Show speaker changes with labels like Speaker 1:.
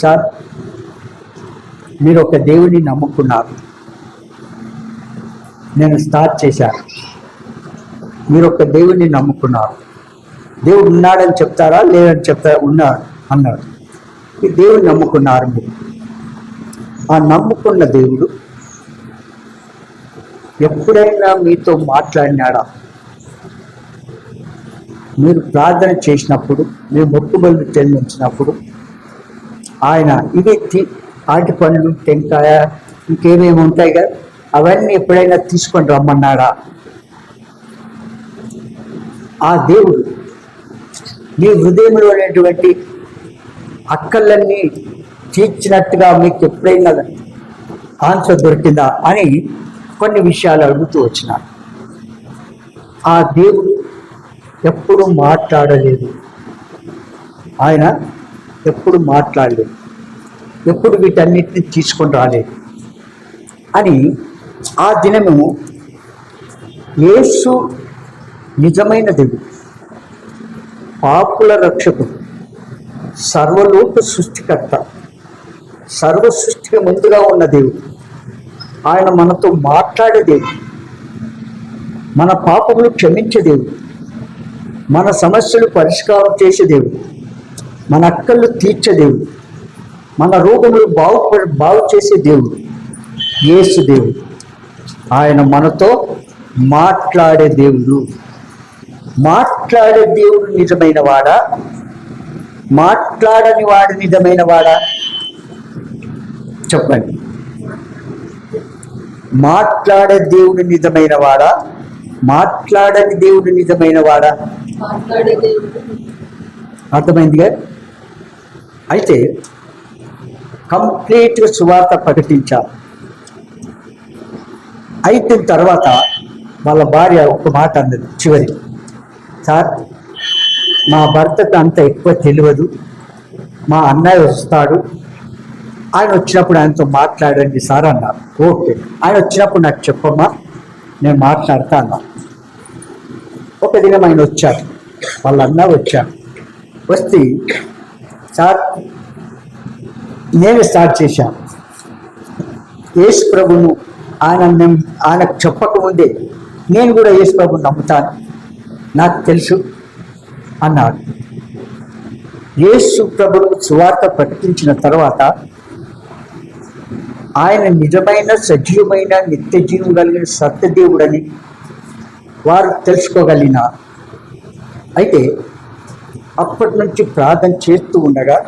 Speaker 1: Sir, మీరు ఒక దేవుడిని నమ్ముకున్నారు, నేను స్టార్ట్ చేశాను. మీరు ఒక దేవుడిని నమ్ముకున్నారు, దేవుడు ఉన్నాడని చెప్తారా లేదని చెప్తారా? ఉన్నాడు అన్నాడు. ఈ దేవుడిని నమ్ముకున్నారు మీరు. ఆ నమ్ముకున్న దేవుడు ఎప్పుడైనా మీతో మాట్లాడినాడా? మీరు ప్రార్థన చేసినప్పుడు, మీరు మొక్కుబడులు చెల్లించినప్పుడు ఆయన ఇవి ఆటి పండ్లు, టెంకాయ, ఇంకేమేమి ఉంటాయి కదా, అవన్నీ ఎప్పుడైనా తీసుకొని రమ్మన్నాడా? ఆ దేవుడు మీ హృదయంలో అనేటువంటి అక్కలన్నీ తీర్చినట్టుగా మీకు ఎప్పుడైనా ఆన్సర్ దొరికిందా అని కొన్ని విషయాలు అడుగుతూ వచ్చినాడు. ఆ దేవుడు ఎప్పుడు మాట్లాడలేదు, ఆయన ఎప్పుడు మాట్లాడలేదు, ఎప్పుడు వీటన్నిటిని తీసుకొని రాలేదు అని ఆ దినము యేసు నిజమైన దేవుడు, పాపుల రక్షకుడు, సర్వలోక సృష్టికర్త, సర్వ సృష్టికి ముందుగా ఉన్న దేవుడు, ఆయన మనతో మాట్లాడే దేవుడు, మన పాపములు క్షమించే దేవుడు, మన సమస్యలు పరిష్కారం చేసే దేవుడు, మన అక్కలు తీర్చే దేవుడు, మన రోగములు బాగు చేసే దేవుడు యేసు దేవుడు. ఆయన మనతో మాట్లాడే దేవుడు. మాట్లాడే దేవుడు నిజమైన వాడా? మాట్లాడని వాడు నిజమైన వాడా? చెప్పండి. మాట్లాడే దేవుడు నిజమైన వాడా? మాట్లాడని దేవుడు నిజమైన వాడా? అర్థమైందిగా? అయితే కంప్లీట్గా సువార్త ప్రకటించాలి. అయిన తర్వాత వాళ్ళ భార్య ఒక మాట అన్నది చివరి, సార్ మా భర్తకు అంత ఎక్కువ తెలియదు, మా అన్నయ్య వస్తాడు, ఆయన వచ్చినప్పుడు ఆయనతో మాట్లాడండి సార్ అన్నారు. ఓకే, ఆయన వచ్చినప్పుడు నాకు చెప్పమ్మా, నేను మాట్లాడతా అన్నా. ఒక దినం ఆయన వచ్చాడు, వాళ్ళ అన్న వచ్చాడు. వస్తే సార్ నేను స్టార్ట్ చేశాను, యేసు ప్రభును ఆయనకు చెప్పకముందే నేను కూడా యేసు ప్రభుని నమ్ముతాను, నాకు తెలుసు అన్నాడు. యేసు ప్రభువు సువార్త ప్రకటించిన తర్వాత ఆయన నిజమైన సజీవమైన నిత్య జీవం కలిగిన సత్యదేవుడని వారు తెలుసుకోగలిగిన. అయితే అప్పటి నుంచి ప్రార్థన చేస్తూ ఉండగా